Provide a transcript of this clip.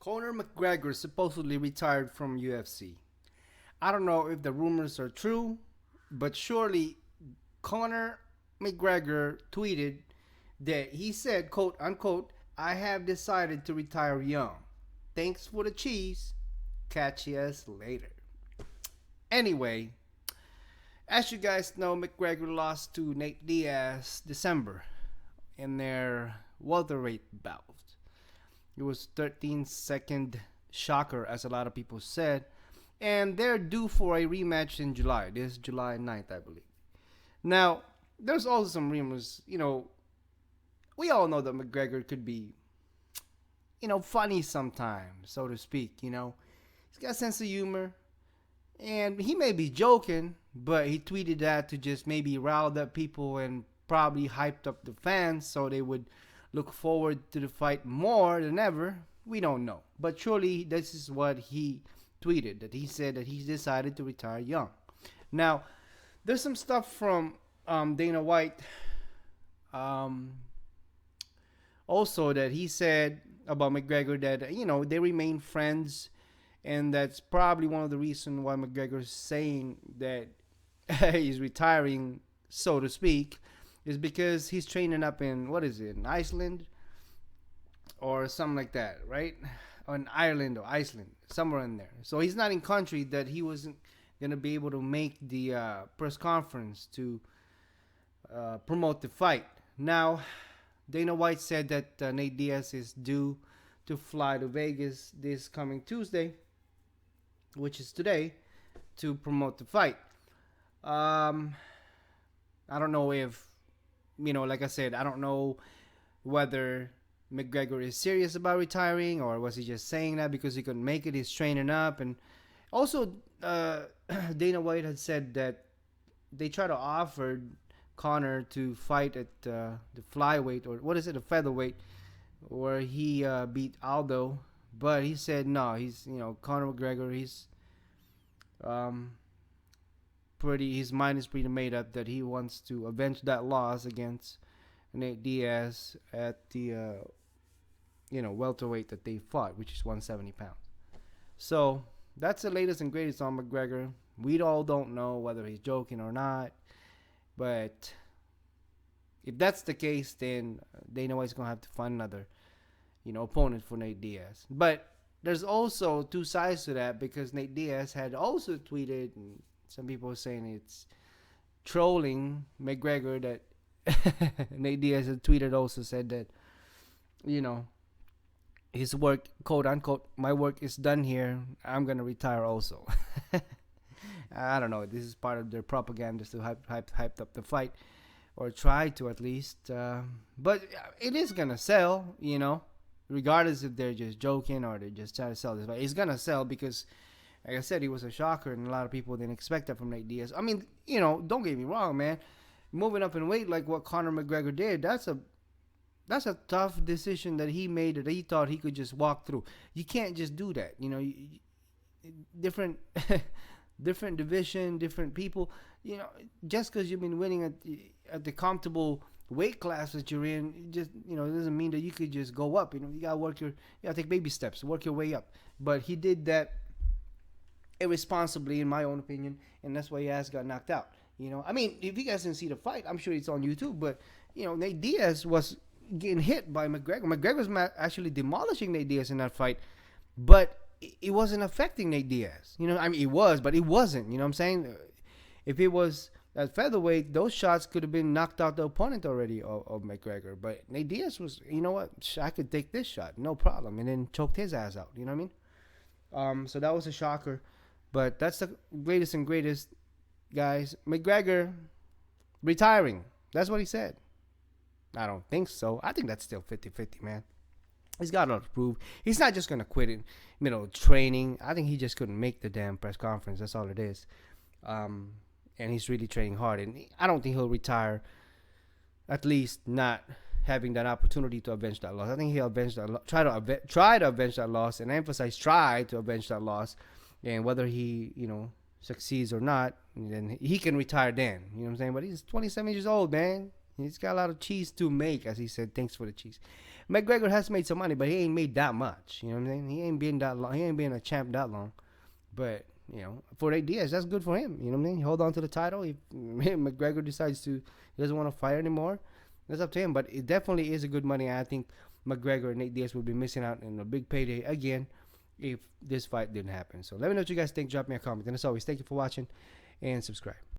Conor McGregor supposedly retired from UFC. I don't know if the rumors are true, but surely Conor McGregor tweeted that he said, quote unquote, I have decided to retire young. Thanks for the cheese. Catch us later. Anyway, as you guys know, McGregor lost to Nate Diaz December in their welterweight bout. It was 13-second shocker, as a lot of people said. And they're due for a rematch in July. This July 9th, I believe. Now, there's also some rumors, we all know that McGregor could be, funny sometimes, so to speak, He's got a sense of humor. And he may be joking, but he tweeted that to just maybe rile up people and probably hyped up the fans so they would look forward to the fight more than ever. We don't know. But surely this is what he tweeted, that he said that he's decided to retire young. Now, there's some stuff from Dana White also that he said about McGregor that, they remain friends. And that's probably one of the reasons why McGregor's saying that he's retiring, so to speak, is because he's training up in, in Iceland or something like that, right? Or in Ireland or Iceland, somewhere in there. So he's not in country that he wasn't going to be able to make the press conference to promote the fight. Now, Dana White said that Nate Diaz is due to fly to Vegas this coming Tuesday, which is today, to promote the fight. I don't know if, like I said, I don't know whether McGregor is serious about retiring or was he just saying that because he couldn't make it. He's training up. And also, Dana White had said that they try to offer Conor to fight at the flyweight, or the featherweight, where he beat Aldo. But he said no. He's Conor McGregor. He's his mind is pretty made up that he wants to avenge that loss against Nate Diaz at the welterweight that they fought, which is 170 pounds. So that's the latest and greatest on McGregor. We all don't know whether he's joking or not, but if that's the case, then Dana White's gonna have to find another opponent for Nate Diaz. But there's also two sides to that, because Nate Diaz had also tweeted, and some people are saying it's trolling McGregor, that Nate Diaz had tweeted, also said that, his work, quote unquote, my work is done here. I'm going to retire also. I don't know. This is part of their propaganda to hype up the fight, or try to at least. But it is going to sell, regardless if they're just joking or they're just trying to sell this. But it's going to sell because, like I said, he was a shocker, and a lot of people didn't expect that from Nate Diaz. I mean, don't get me wrong, man. Moving up in weight like what Conor McGregor did, that's a tough decision that he made, that he thought he could just walk through. You can't just do that. Different different division, different people. Just because you've been winning at the comfortable weight class that you're in, it just it doesn't mean that you could just go up. You gotta take baby steps, work your way up. But he did that irresponsibly, in my own opinion, and that's why he has got knocked out. I mean, if you guys didn't see the fight, I'm sure it's on YouTube. But Nate Diaz was getting hit by McGregor. McGregor was actually demolishing Nate Diaz in that fight, but it wasn't affecting Nate Diaz. I mean, it was, but it wasn't. You know what I'm saying? If it was at featherweight, those shots could have been knocked out the opponent already of McGregor. But Nate Diaz was, I could take this shot, no problem, and then choked his ass out. You know what I mean? So that was a shocker. But that's the latest and greatest, guys. McGregor retiring. That's what he said. I don't think so. I think that's still 50-50, man. He's got a lot to prove. He's not just going to quit in middle of training. I think he just couldn't make the damn press conference. That's all it is. And he's really training hard. And I don't think he'll retire, at least not having that opportunity to avenge that loss. I think he'll avenge that try to avenge that loss, and emphasize try to avenge that loss. And whether he, succeeds or not, then he can retire then. You know what I'm saying? But he's 27 years old, man. He's got a lot of cheese to make, as he said. Thanks for the cheese. McGregor has made some money, but he ain't made that much. You know what I'm saying? He ain't been that long. He ain't been a champ that long. But for Diaz, that's good for him. You know what I mean? Hold on to the title. If McGregor decides he doesn't want to fight anymore, that's up to him. But it definitely is a good money. I think McGregor and Nate Diaz would be missing out on a big payday again if this fight didn't happen. So let me know what you guys think. Drop me a comment. And as always, thank you for watching and subscribe.